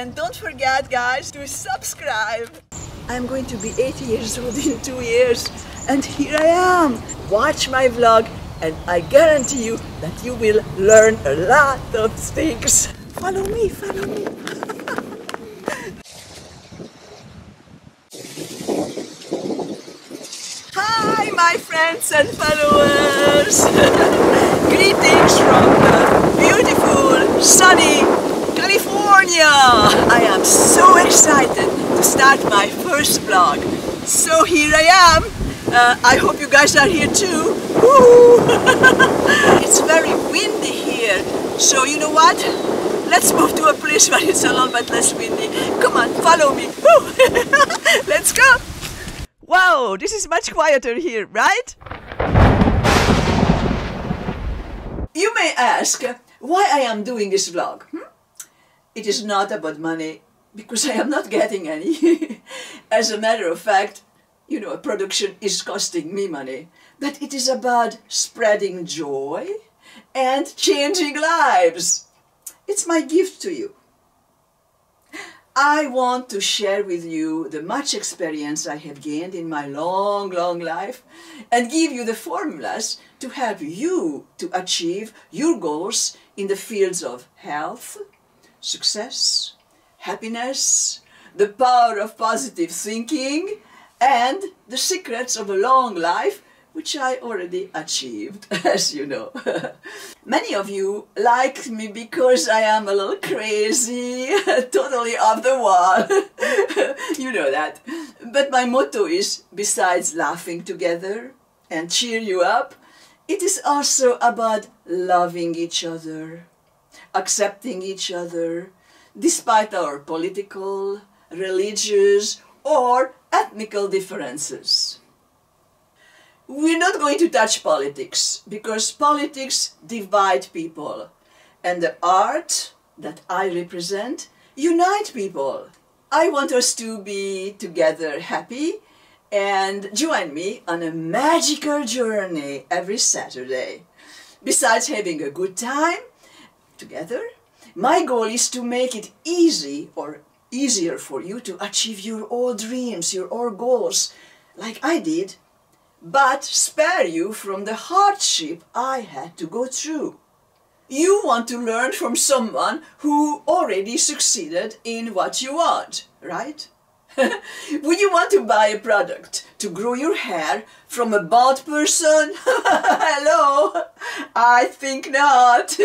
And don't forget, guys, to subscribe. I'm going to be 80 years old in 2 years, and here I am. Watch my vlog, and I guarantee you that you will learn a lot of things. Follow me, follow me. Hi, my friends and followers. Greetings from the beautiful, sunny California. I am so excited to start my first vlog. So here I am. I hope you guys are here too. Woo! It's very windy here. So you know what? Let's move to a place where it's a little bit less windy. Come on, follow me. Woo! Let's go. Wow, this is much quieter here, right? You may ask why I am doing this vlog. It is not about money, because I am not getting any. As a matter of fact, you know, production is costing me money. But it is about spreading joy and changing lives. It's my gift to you. I want to share with you the much experience I have gained in my long life and give you the formulas to help you to achieve your goals in the fields of health, success, happiness, the power of positive thinking, and the secrets of a long life, which I already achieved, as you know. Many of you like me because I am a little crazy, totally off the wall. You know that. But my motto is, besides laughing together and cheer you up, it is also about loving each other, accepting each other, despite our political, religious, or ethnical differences. We're not going to touch politics, because politics divide people, and the art that I represent unite people. I want us to be together happy, and join me on a magical journey every Saturday. Besides having a good time together, my goal is to make it easy or easier for you to achieve your old dreams, your old goals, like I did, but spare you from the hardship I had to go through. You want to learn from someone who already succeeded in what you want, right? Would you want to buy a product to grow your hair from a bald person? Hello? I think not.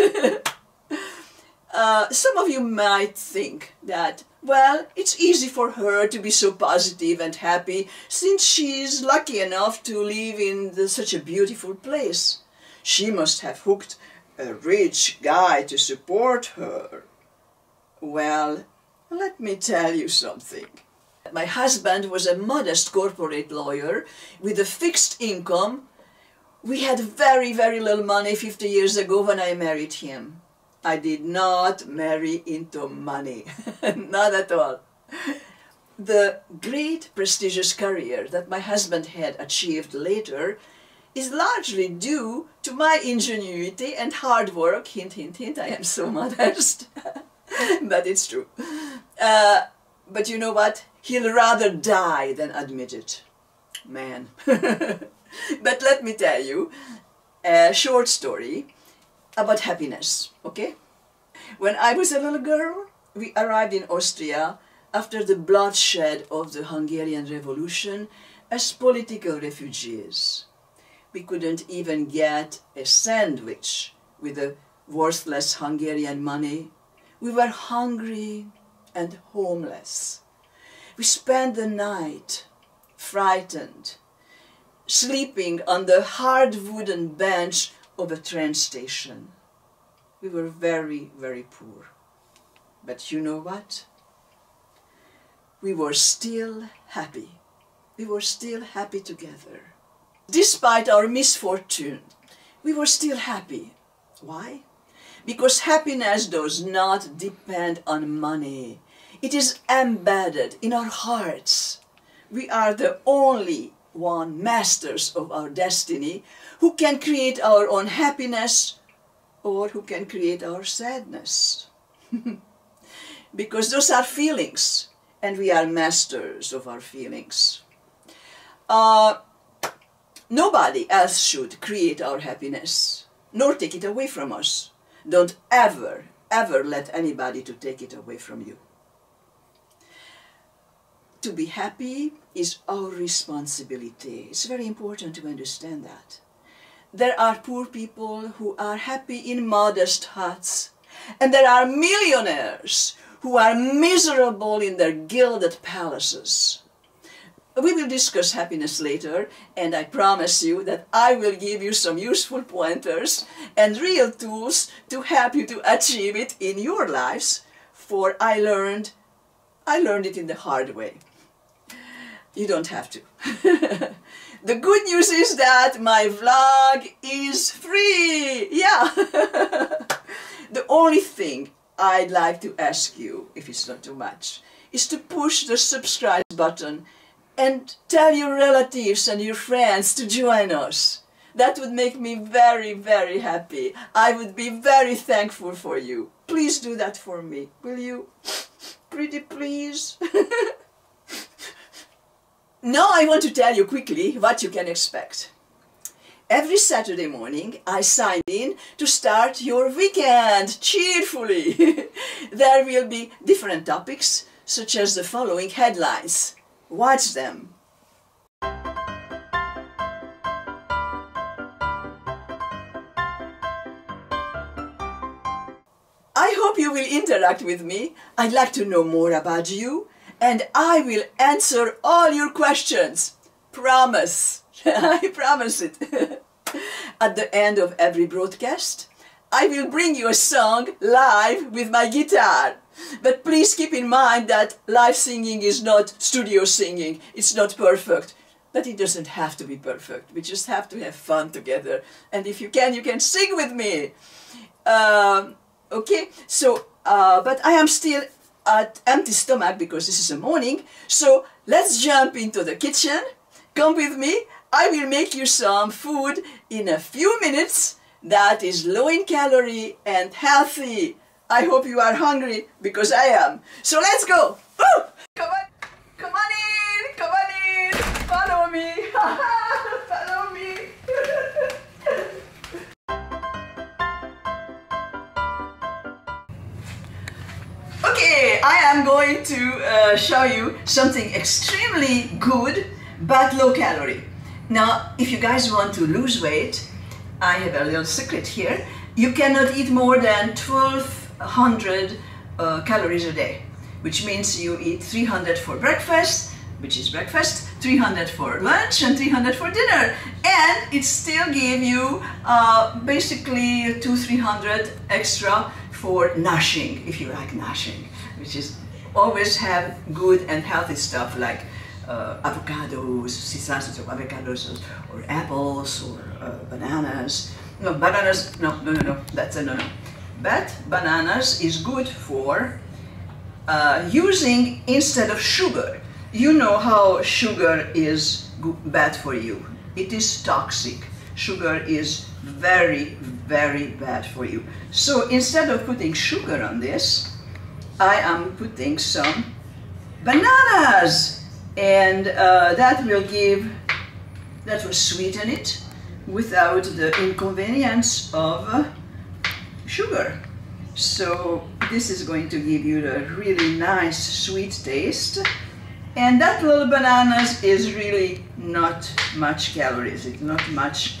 Some of you might think that, well, it's easy for her to be so positive and happy since she's lucky enough to live in such a beautiful place. She must have hooked a rich guy to support her. Well, let me tell you something. My husband was a modest corporate lawyer with a fixed income. We had very little money 50 years ago when I married him. I did not marry into money, not at all. The great prestigious career that my husband had achieved later is largely due to my ingenuity and hard work. Hint, hint, hint, I am so modest. But it's true. But you know what? He'll rather die than admit it. Man. But let me tell you a short story about happiness, okay? When I was a little girl, we arrived in Austria after the bloodshed of the Hungarian Revolution as political refugees. We couldn't even get a sandwich with the worthless Hungarian money. We were hungry and homeless. We spent the night, frightened, sleeping on the hard wooden bench of a train station. We were very poor. But you know what? We were still happy. We were still happy together. Despite our misfortune, we were still happy. Why? Because happiness does not depend on money. It is embedded in our hearts. We are the only one masters of our destiny who can create our own happiness or who can create our sadness. because those are feelings, and we are masters of our feelings. Nobody else should create our happiness, nor take it away from us. Don't ever, ever let anybody to take it away from you. To be happy is our responsibility. It's very important to understand that. There are poor people who are happy in modest huts, and there are millionaires who are miserable in their gilded palaces. We will discuss happiness later, and I promise you that I will give you some useful pointers and real tools to help you to achieve it in your lives, for I learned it in the hard way. You don't have to. The good news is that my vlog is free. Yeah. The only thing I'd like to ask you, if it's not too much, is to push the subscribe button and tell your relatives and your friends to join us. That would make me very, very happy. I would be very thankful for you. Please do that for me, will you? Pretty please. Now I want to tell you quickly what you can expect. Every Saturday morning I sign in to start your weekend cheerfully. There will be different topics, such as the following headlines. Watch them. I hope you will interact with me. I'd like to know more about you, and I will answer all your questions. Promise. I promise it. At the end of every broadcast, I will bring you a song live with my guitar. But please keep in mind that live singing is not studio singing. It's not perfect. But it doesn't have to be perfect. We just have to have fun together. And if you can sing with me. Okay, so, but I am still at empty stomach because this is a morning. So let's jump into the kitchen. Come with me. I will make you some food in a few minutes that is low in calorie and healthy. I hope you are hungry, because I am. So let's go! Woo! Come on in! Come on in! Follow me! Follow me! Okay, I am going to show you something extremely good but low calorie. Now, if you guys want to lose weight, I have a little secret here. You cannot eat more than 1,200 calories a day, which means you eat 300 for breakfast, which is breakfast, 300 for lunch, and 300 for dinner. And it still gives you basically 200-300 extra for nourishing, if you like nourishing, which is always have good and healthy stuff like avocados, slices of avocados, or apples, or bananas. No, bananas, no, that's a no. But bananas is good for using instead of sugar. You know how sugar is bad for you. It is toxic. Sugar is very, very bad for you. So instead of putting sugar on this, I am putting some bananas. And that will sweeten it without the inconvenience of sugar. So this is going to give you a really nice sweet taste. And that little bananas is really not much calories. It's not much.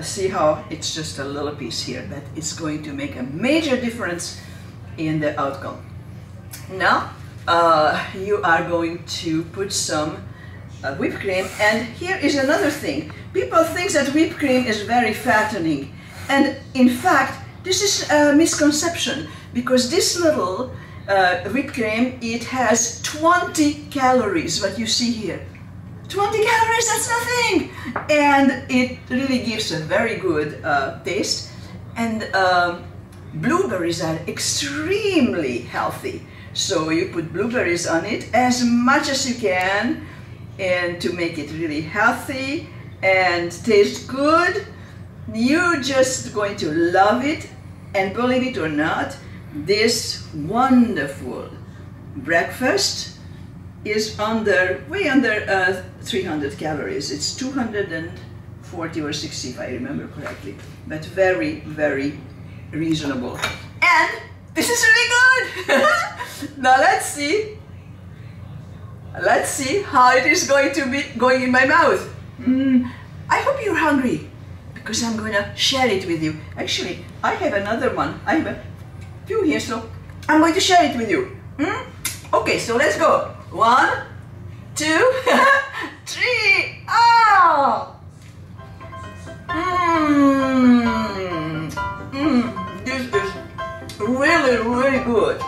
See how it's just a little piece here, but it's going to make a major difference in the outcome. Now, you are going to put some whipped cream, and here is another thing. People think that whipped cream is very fattening, and in fact this is a misconception, because this little whipped cream, it has 20 calories, what you see here. 20 calories, that's nothing! And it really gives a very good taste, and blueberries are extremely healthy. So you put blueberries on it as much as you can, and to make it really healthy and taste good. You're just going to love it, and believe it or not, this wonderful breakfast is way under 300 calories. It's 240 or 60 if I remember correctly, but very, very reasonable. And this is really good! Now let's see how it is going to be going in my mouth. I hope you're hungry, because I'm going to share it with you. Actually, I have another one. I have a few here, so I'm going to share it with you. Okay, so let's go. 1, 2, 3. Oh! This is really, really good.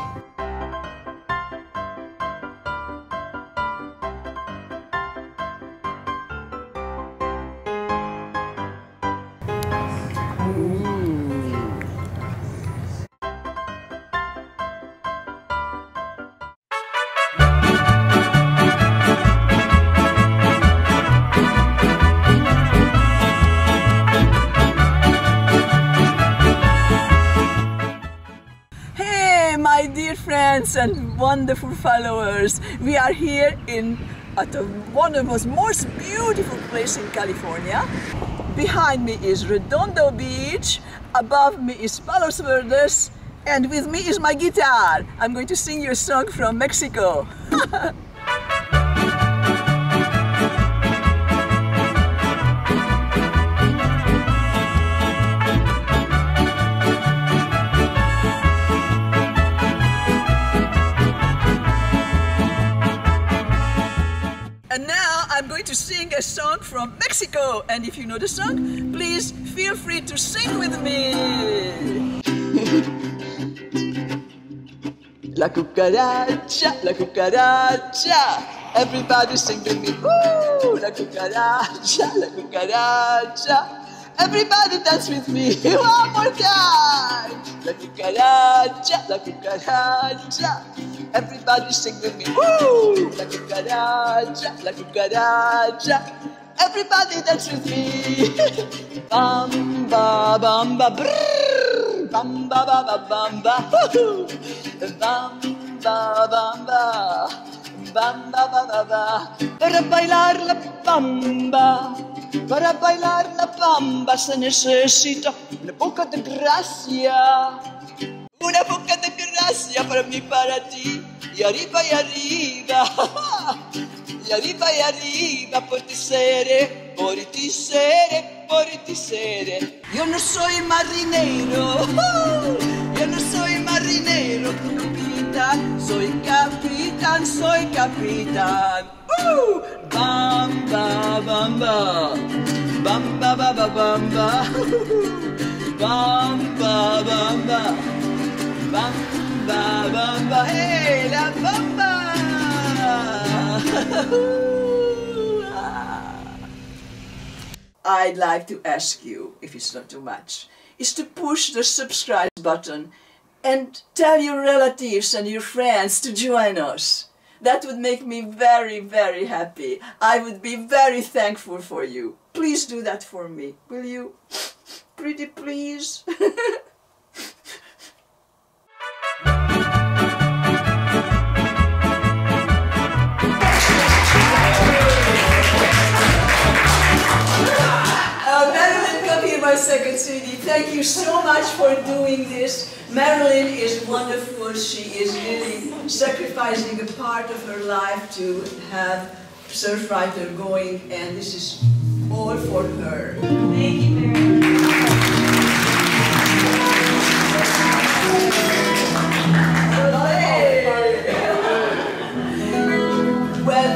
My dear friends and wonderful followers, we are here at one of the most beautiful places in California. Behind me is Redondo Beach, above me is Palos Verdes, and with me is my guitar. I'm going to sing you a song from Mexico. And now I'm going to sing a song from Mexico, and if you know the song, please feel free to sing with me. La cucaracha, everybody sing with me. Woo! La cucaracha, everybody dance with me. One more time. La cucaracha, everybody sing with me. Woo! La cucaracha, everybody dance with me. Bamba, bamba, brrr, bamba, bamba, bamba, woohoo. Bamba, bamba, bamba, bamba, para bailar la bamba se necesita una poca de gracia. Una poca de gracia para mí, para ti, y arriba, y arriba por ti seré, por ti seré, por ti seré. Yo no soy marinero, capitán, soy capitán, Bamba, bamba, bamba, bamba, bamba, bamba, bamba. Bamba, bamba, hey, la bamba! I'd like to ask you, if it's not too much, is to push the subscribe button and tell your relatives and your friends to join us. That would make me very, very happy. I would be very thankful for you. Please do that for me, will you? Pretty please. Marilyn, come here, my second CD. Thank you so much for doing this. Marilyn is wonderful. She is really sacrificing a part of her life to have Surfrider going, and this is all for her. Thank you, Marilyn. Well,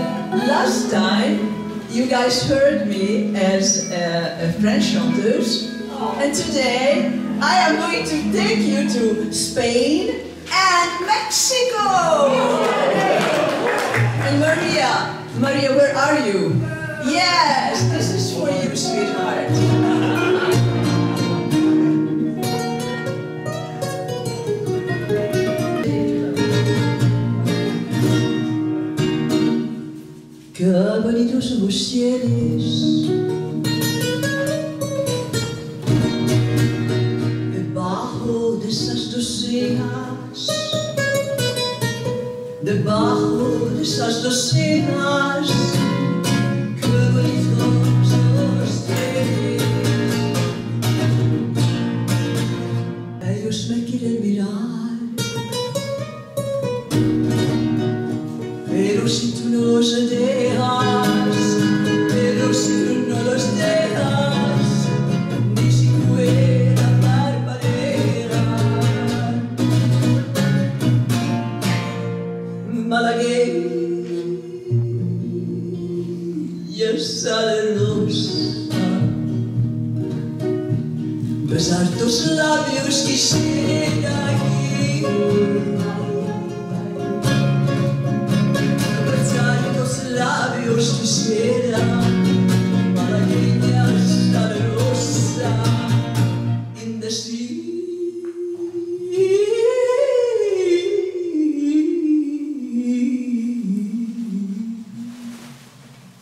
last time you guys heard me as a French chanteuse, and today I am going to take you to Spain and Mexico. And Maria, where are you? Yes, this is for you, sweetheart. Qué bonitos son los cielos debajo de esas dos cejas. esas docenas, qué bonitos los tres. Ellos me quieren mirar, pero si tú no los dejas, pero si tú no los dejas, ni siquiera parpadear. Malagueña salerosa, besar tus labios quisiera aquí, besar tus labios quisiera, malagueña salerosa, in the sea.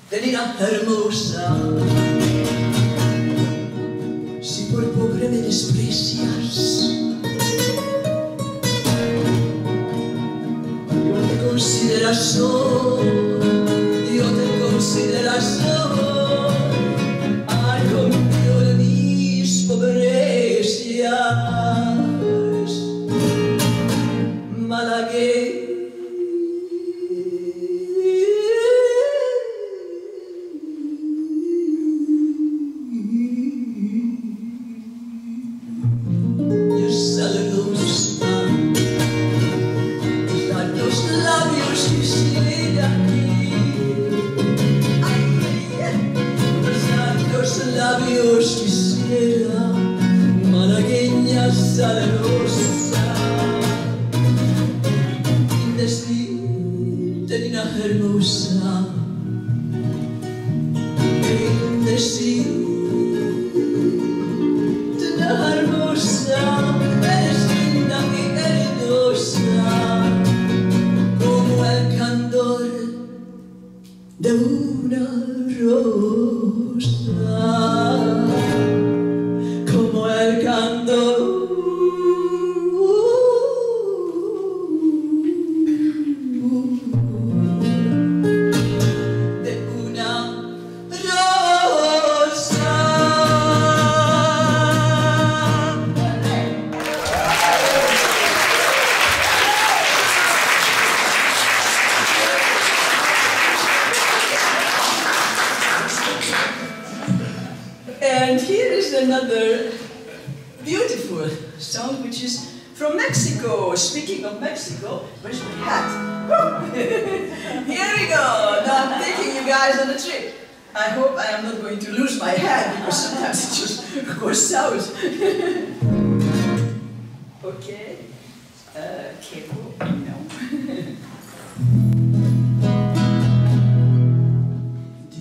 Tenina hermosa, si por pobre me desprecias, yo te consideras al cambio de mis pobrecias, malagueña. Labios quisiera, malagueña salerosa, indecida, hermosa, indecida, hermosa, eres linda y heridosa, como el candor de una rosa, como el candor de una rosa. And here is another beautiful song which is from Mexico. Speaking of Mexico, where's my hat? Here we go. Now I'm taking you guys on a trip. I hope I am not going to lose my hat because sometimes it just goes out. Okay. Cable? No.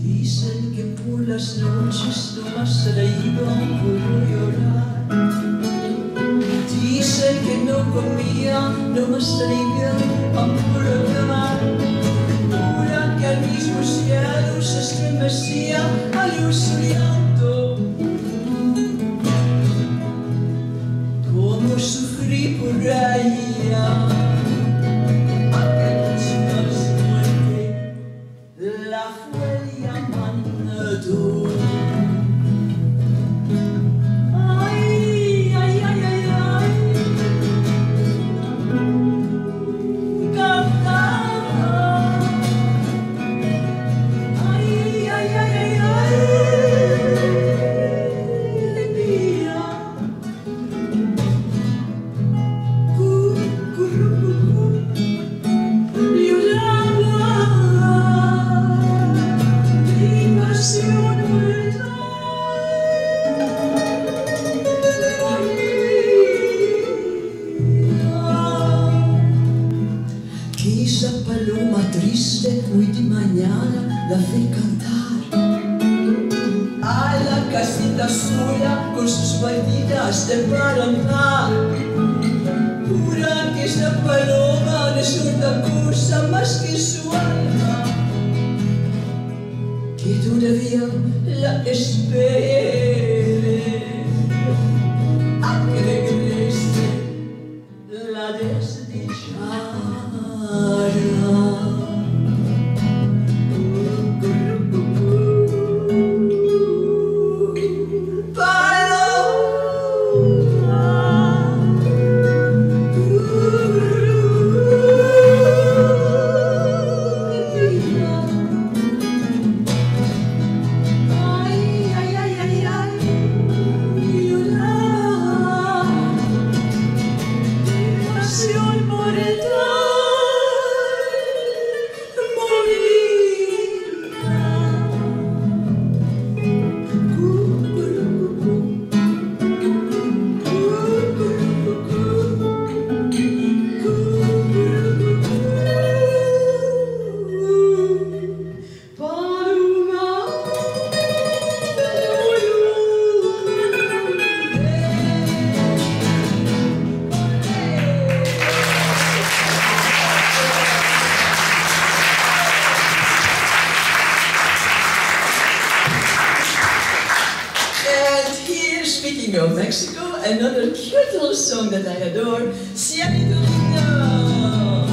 Dicen que por las noches no más reído puedo llorar. Dicen que no comía, no más alivio a puro tomar. Juran que al mismo cielo se estremecía al oír su llanto. Cómo sufrí por ella. La fue llamando. Ay, ay, ay, ay, ay. Cantaba. Ay, ay, ay, ay, ay. Alegría. Cucurrucucú. Quizá paloma triste muy de mañana la ve cantar a la casita sola con sus guarditas de par en par. Juran que esa paloma no es otra cosa más que su alma, que todavía la espere a que regrese la desdichada. another cute little song that I adore, Cielito Lindo.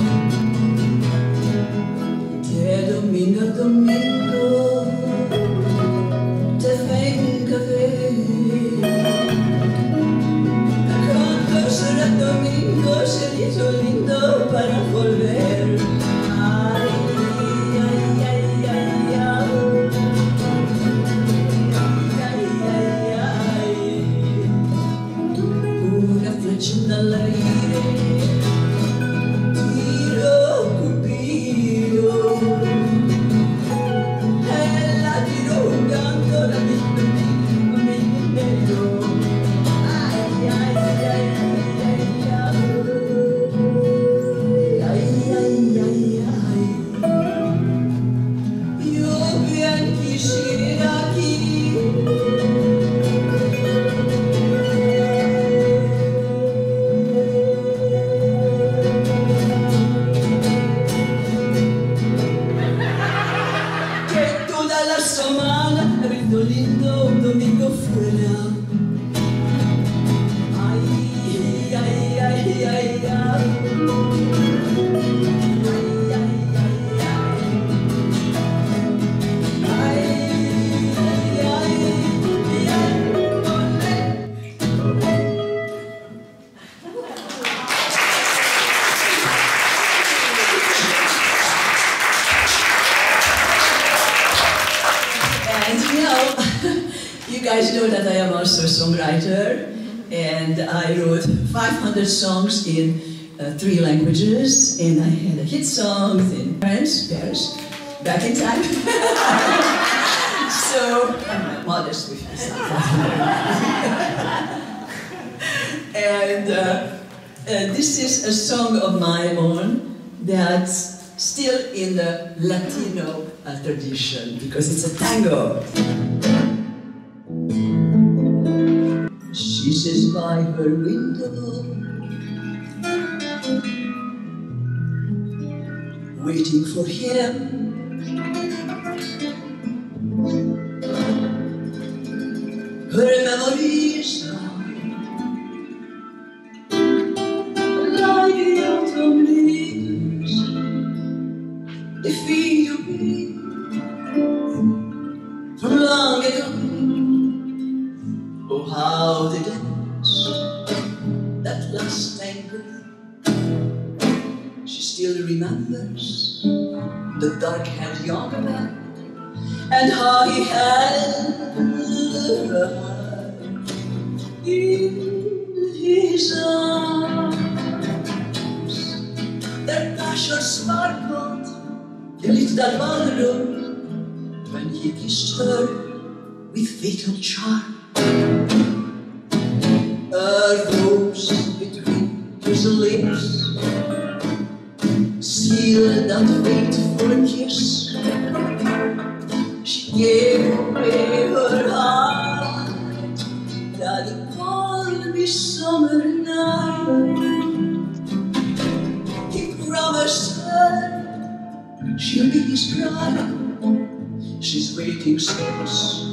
De domingo a domingo te venga a ver. ¿Cuándo será el domingo, cielito lindo, para volver? Ay, ay, ay, ay, ay. Dall'aire tiro Cupido e la tiro canto la meglio. Ai ai ai ai ai ai ai ai. Io bien quisiera aquí lindo un domingo fuera. Ay, ay, ay, ay, ay. You guys know that I am also a songwriter, and I wrote 500 songs in 3 languages, and I had a hit songs in Paris, back in time. So, I'm modest with myself. And this is a song of my own that's still in the Latino tradition, because it's a tango. She sits by her window, waiting for him. Her memories are like the autumn leaves. They feel you be from long ago. Oh, how they danced that last tango. She still remembers the dark-haired young man, and how he held her in his arms. Their passion sparkled, they lit that ballroom when he kissed her with fatal charm. A rose between his lips sealed that fateful kiss. She gave away her heart that balmy summer night. He promised her she'll be his bride. She's waiting since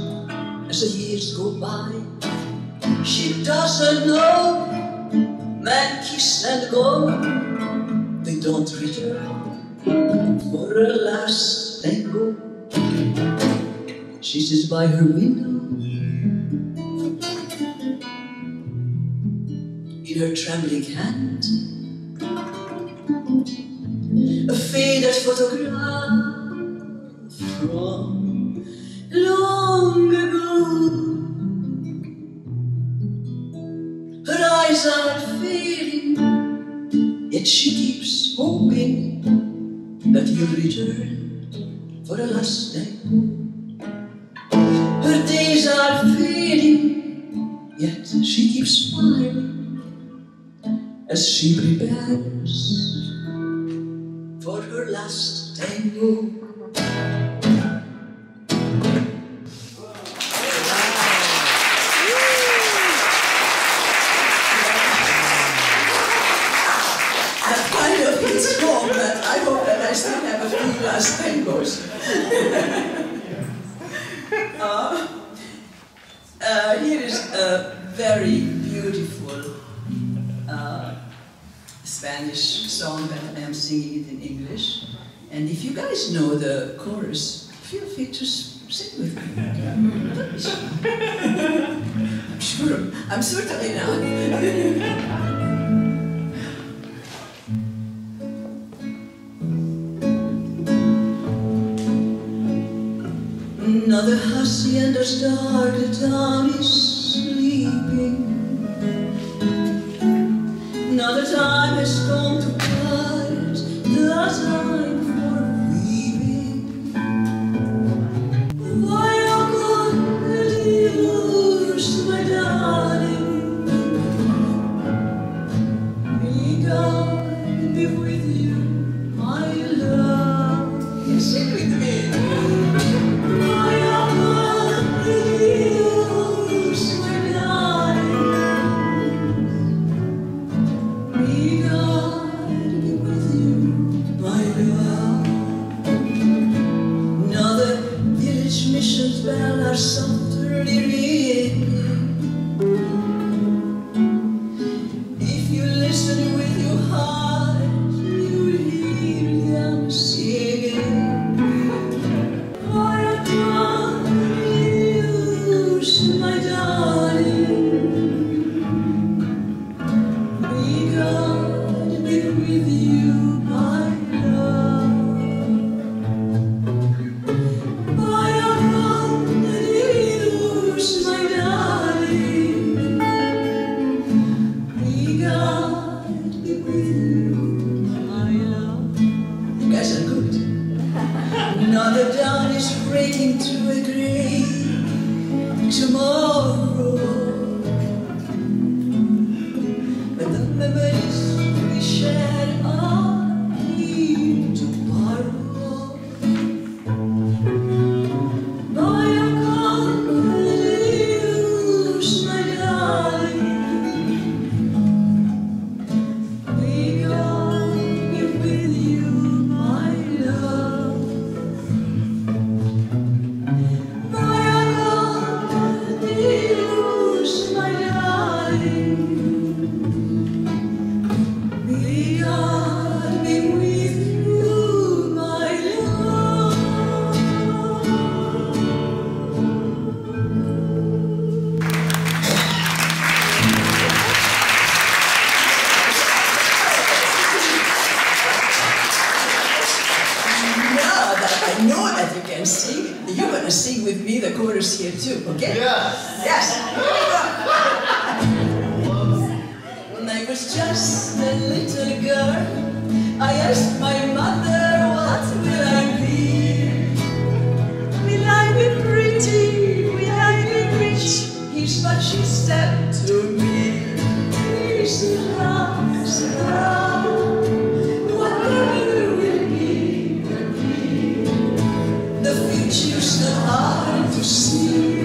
as the years go by. She doesn't know men kiss and go, they don't return for a last tango. She sits by her window, in her trembling hand a faded photograph from long ago. Her eyes are fading, yet she keeps hoping that he'll return for a last tango. Her days are fading, yet she keeps smiling as she prepares for her last tango. That kind of hits home that I hope that I still have a few last tangos. Here is a very beautiful Spanish song, but I am singing it in English. And if you guys know the chorus, feel free to sing with me. Don't be shy. I'm certainly not. Another hacienda's dark, the town is sleeping. Another time has come to pass, the time for weaving. Why are gone the years, my darling? May God be with you, my love. You sing with me. Bell are softly ringing. If you listen with your heart, you will hear them singing. Why are you, my darling? May God be with you, my love. Another dawn is breaking through a gray tomorrow, but the memories we shared are here to borrow. By a confidence, my darling, may God be with you, my love. I know that you can sing. You're gonna sing with me the chorus here too, okay? Yeah. Yes. When I was just a little girl, I asked my mother, what will I be? Will I be pretty? Will I be rich? Here's what she said to me. Here's the house, whatever will be. The future's not hard to see.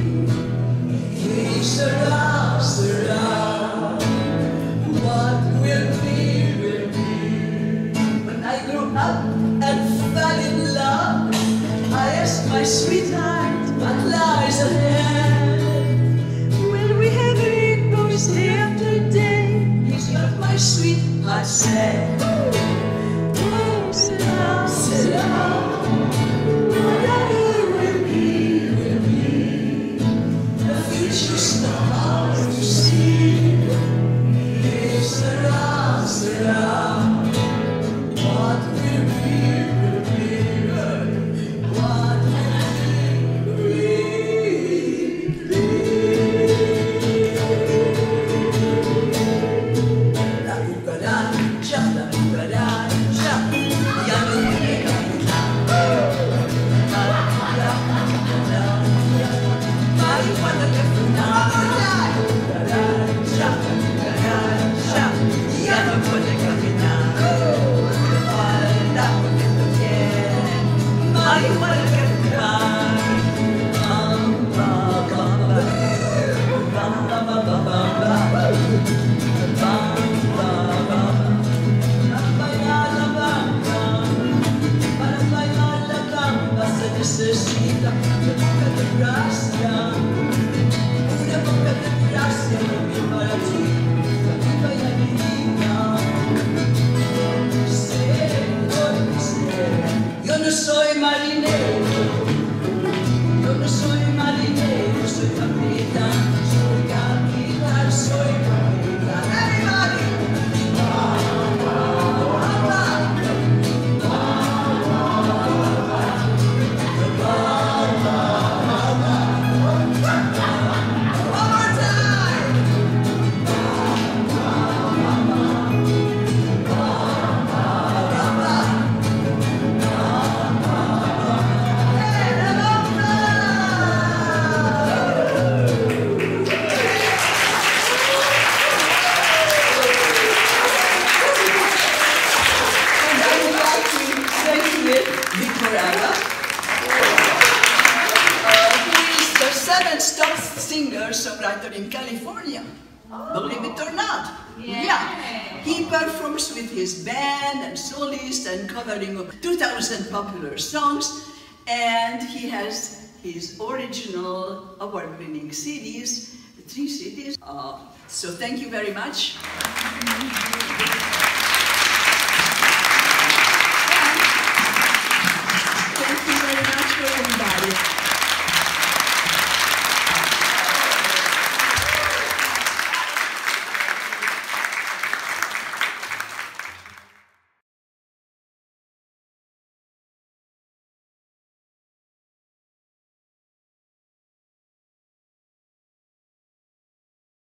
It's around. What will be, will be. When I grew up and fell in love, I asked my sweetheart what lies ahead. Will we have rainbows day after day? Here's what my sweetheart said. Oh, sit down. Jump singer-songwriter in California. Believe it or not. Yeah. He performs with his band and soloist and covering 2,000 popular songs. And he has his original award-winning CDs, 3 CDs. So thank you very much.